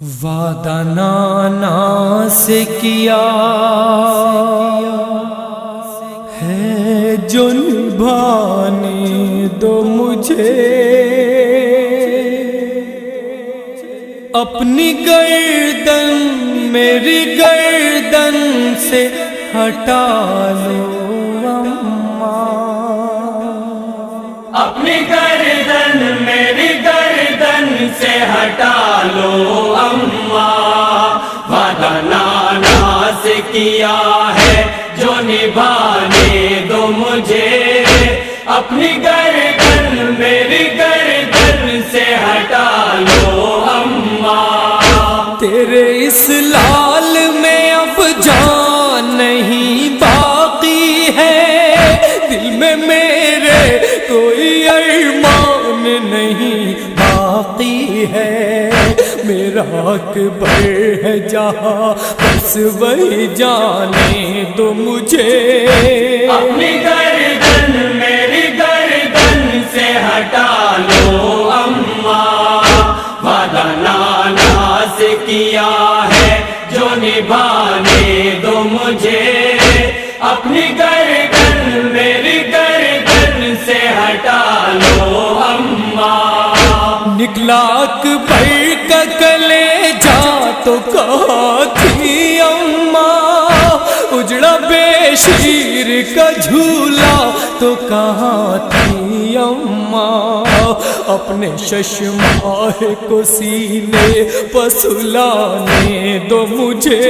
وعدہ نانا سے کیا ہے جو نبھانے دو مجھے، اپنی گردن میری گردن سے ہٹا لو اماں، اپنی گردن میری گردن سے ہٹا لو اماں، وعدہ نانا سے کیا ہے جو نبھانے دو مجھے، اپنی گردن میری گردن سے ہٹا لو اماں۔ تیرے اس لال میں اب جان نہیں باقی ہے، دل میں میرے کوئی ارمان نہیں باقی ہے، میرا اکبر ہے جہاں بس وہی جانے دو مجھے، اپنی گردن میری گردن سے ہٹا لو اماں، وعدہ نانا سے کیا ہے جو نبھانے دو مجھے، اپنی گردن میری گردن سے ہٹا لو اماں۔ نکلا اکبر کا کلیجہ تو کہاں تھی اماں، اجڑا بے شیر کا جھولا تو کہاں تھی اماں، اپنے ششماہ کو سینے پسلانے دو مجھے،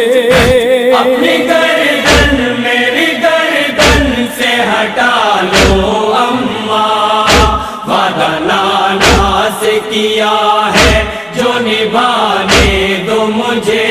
اپنی گردن میری گردن سے ہٹا لو اماں، وعدہ نانا سے کیا ہے جو نبھانے دو مجھے،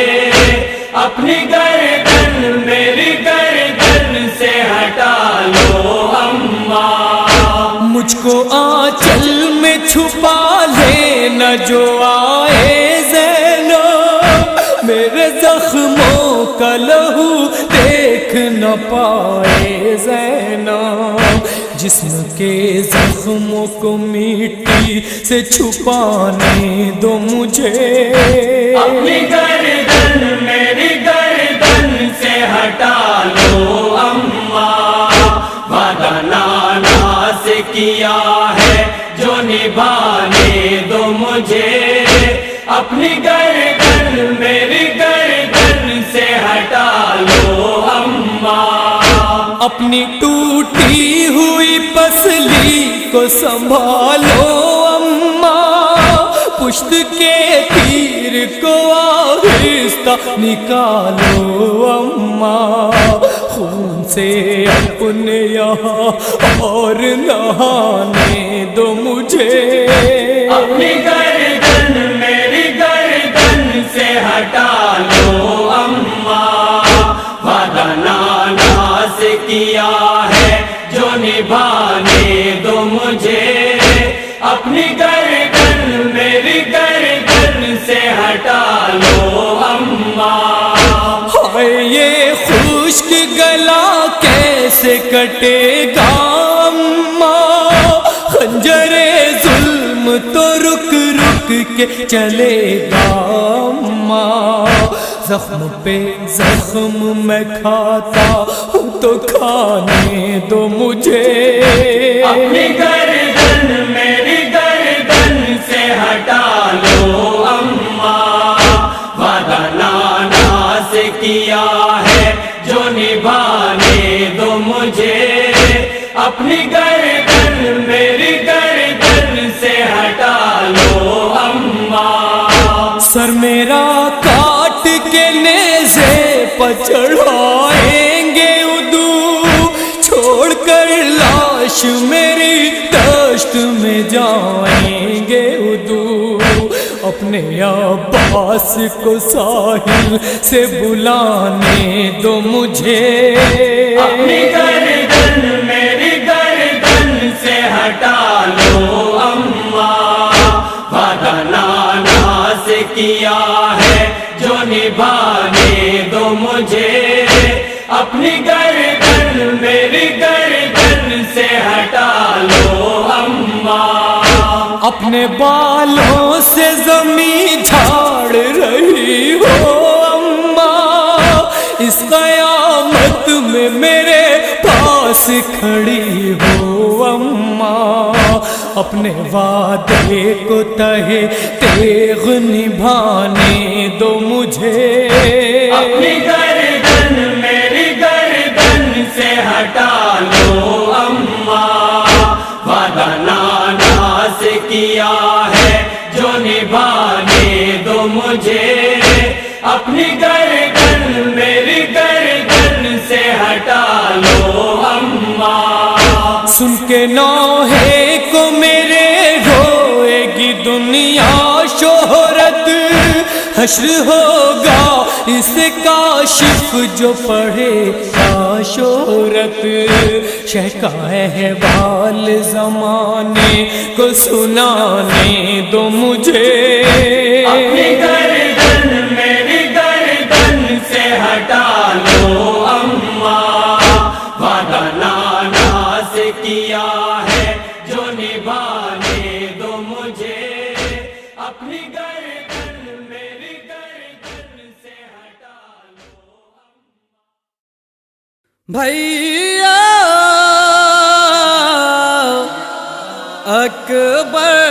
اپنی گردن میری گردن سے ہٹا لو اماں۔ مجھ کو آنچل میں چھپا لینا جو آئے زینب، میرے زخموں کا لہو دیکھ نہ پائے زینب، جسم کے زخموں کو مٹی سے چھپانے دو مجھے، اپنی گردن میری گردن سے ہٹا لو اماں، وعدہ نانا سے کیا ہے جو نبھانے دو مجھے، اپنی گردن میری گردن سے ہٹا لو اماں۔ اپنی ٹوٹی ہوئی پسلی کو سنبھالو اماں، پشت کے تیر کو آہستہ نکالو اماں، خون سے اپنے یہاں اور نہانے دو مجھے، اپنی گردن میری گردن سے ہٹا لو اماں، وعدہ نانا سے کیا ہے جو نبھانے دو مجھے، اپنی گردن میری گردن سے ہٹا لو اماں۔ ہائے یہ خشک گلا کیسے کٹے گا اماں، خنجر ظلم تو رک رک کے چلے گا اماں، زخم پہ زخم میں کھاتا ہوں تو کھانے دو مجھے، اپنی گردن میری گردن سے ہٹا لو اماں، وعدہ نانا سے کیا ہے جو نبھانے دو مجھے، اپنی گردن میری گردن سے ہٹا لو اماں۔ سر میرا کاٹ کے نیزے پر چڑھائیں گے ادو، چھوڑ کر لاش میری دشت میں جائیں گے ادو، اپنے عباس کو ساحل سے بلانے دو مجھے، اپنی گردن میری گردن سے ہٹا لو اماں، وعدہ نانا سے کیا ہے جو نبھانے دو مجھے، اپنی گردن میری گردن سے ہٹا لو اماں۔ اپنے بالوں سے زمین جھاڑ رہی ہو اماں، اس قیامت میں میرے پاس کھڑی ہو اماں، اپنے وعدے کو تہے تیغ نبھانے دو مجھے، اپنی گردن میری گردن سے ہٹا لو اماں، وعدہ نانا سے کیا ہے جو نبھانے دو مجھے، اپنی گردن میری گردن سے ہٹا لو اماں، سن کے نوحے کو میرے روئے گی دنیا، شہرت حشر ہوگا اس کاشف جو پڑھے گا شہرت، شہ کا احوال زمانے کو سنانے دو مجھے، اپنی گردن میری گردن سے ہٹا لو اماں، وعدہ نانا سے کیا ہے جو نبھانے دو مجھے، اپنی گردن میری گردن سے ہٹا لو بھیا اکبر،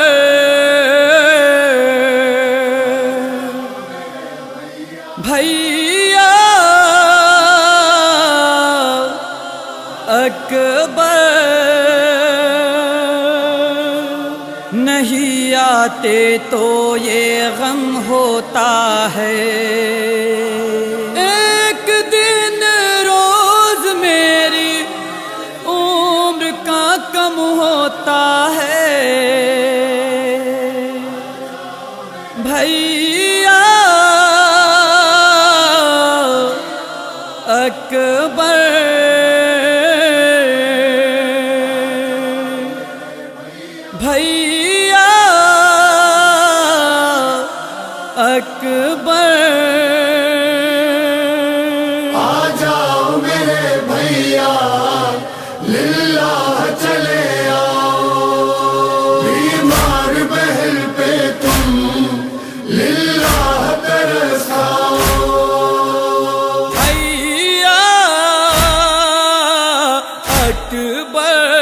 بھیا اکبر، نہیں آتے تو یہ غم ہوتا ہے، ایک دن روز میری عمر کا کم ہوتا ہے، بھیا اکبر، بھیا اکبر، آ جاؤ میرے بھیا للہ چلے آؤ، بیمار بہل پہ تم للہ ترساؤ، بھیا اکبر،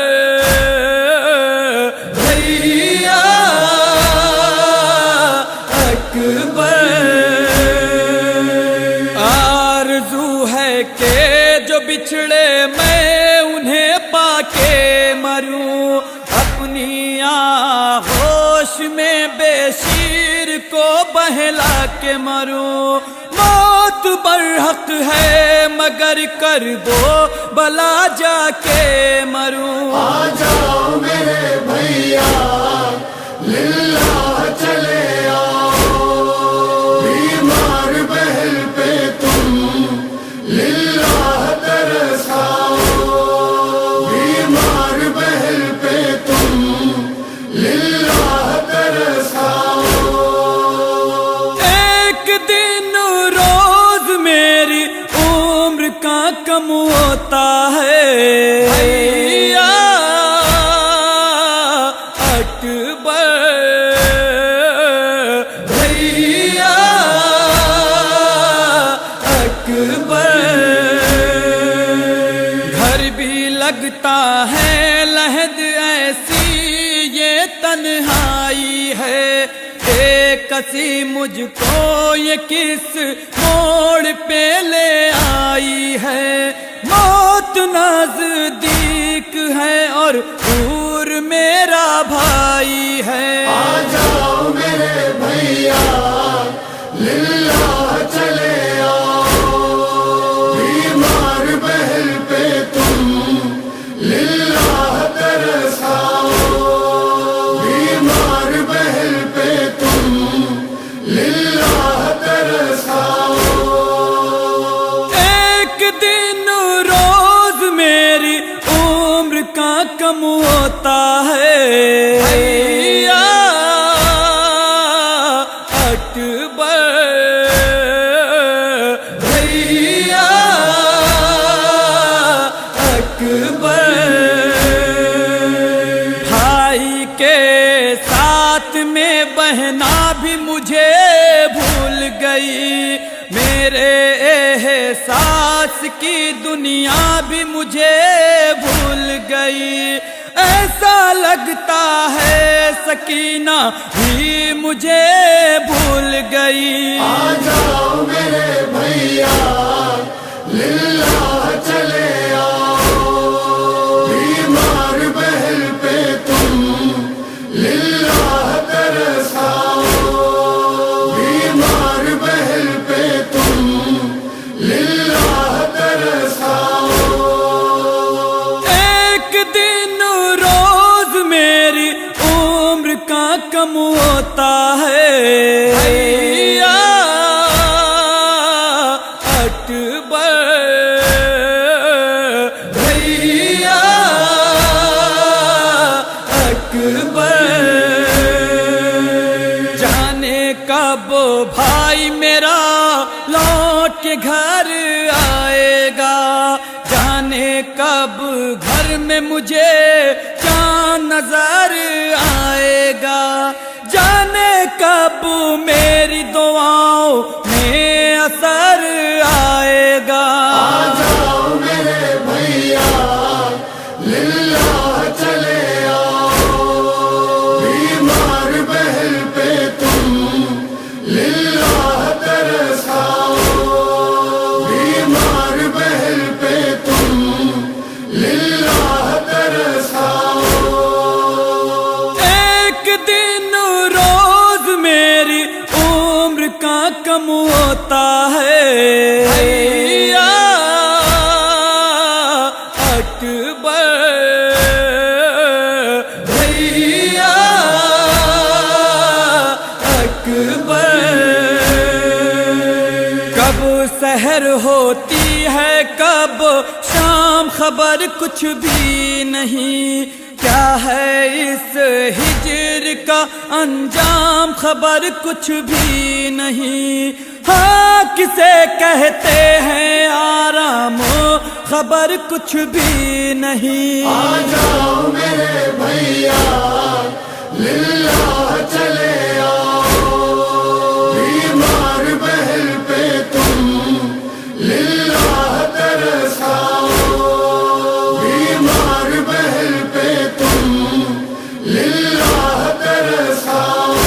بھیا اکبر، آرزو ہے کہ جو بچھڑے میں انہیں پا کے مروں، اپنی آغوش میں بے شیر کو بہلا کے مروں، موت برحق ہے مگر کر دو بلا جا کے مروں، آ جاؤ میرے بھیا للہ چلے آؤ، بیمار بہل پہ تم للہ ترساؤ، بیمار بہل پہ تم للہ ترساؤ، ایک دن روز میری عمر کا کم ہوتا ہے، بھیا اکبر، بھیا اکبر، گھر بھی لگتا ہے لحد ایسی یہ تنہائی ہے، کسی مجھ کو یہ کس موڑ پہ لے آئی ہے، موت نزدیک ہے اور دور میرا بھائی ہے، آ جاؤ میرے بھیا للہ چلے آؤ، بیمار بہل پہ تم للہ ترساؤ، بیمار بہل پہ تم للہ ترساؤ، ایک دن روز میری عمر کا کم ہوتا ہے، بھیا اکبر، بھیا اکبر، بھائی کے ساتھ میں بہنا بھی مجھے بھول گئی، میرے احساس کی دنیا بھی مجھے بھول گئی، ایسا لگتا ہے سکینہ بھی مجھے بھول گئی۔ آ جاؤ میرے بھیا للہ چلے آؤ، بیمار بہل پہ تم للہ ترساؤ، بیمار بہل پہ تم للہ ترساؤ۔ ایک دن روز میری عمر کا کم ہوتا ہے، بھیا اکبر، بھیا اکبر، جانے کب بھائی میرا لوٹ کے گھر آئے گا، جانے کب گھر میں مجھے چاند نظر آئے گا، جانے کب میری دعاؤں میں اثر آئے گا۔ آ جاؤ میرے بھیا للہ چلے آؤ، بیمار بہل پہ تم للہ ترساؤ، بیمار بہل پہ تم للہ ترساؤ۔ ایک دن روز میری عمر کا کم ہوتا ہے، بھیا اکبر، بھیا اکبر، کب سحر ہوتی ہے کب شام خبر کچھ بھی نہیں، کیا ہے اس ہجر کا انجام خبر کچھ بھی نہیں، ہاں کسے کہتے ہیں آرام خبر کچھ بھی نہیں۔ آ جاؤ میرے بھیا للہ چلے آؤ، بیمار بہل پہ تم للہ ترساؤ، بیمار بہل پہ تم للہ ترساؤ۔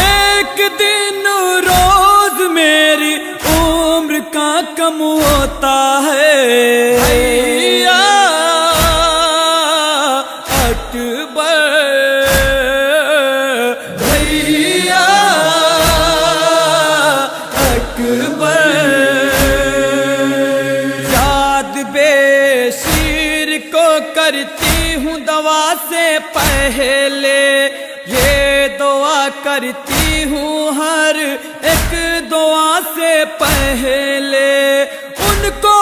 ایک دن روز میری عمر کا کم ہوتا ہے، بھیا اکبر، بھیا اکبر، یاد بے شیر کو کرتی ہوں دوا سے پہلے، یہ دعا کرتی ہوں ہر ایک دعا سے پہلے، ان کو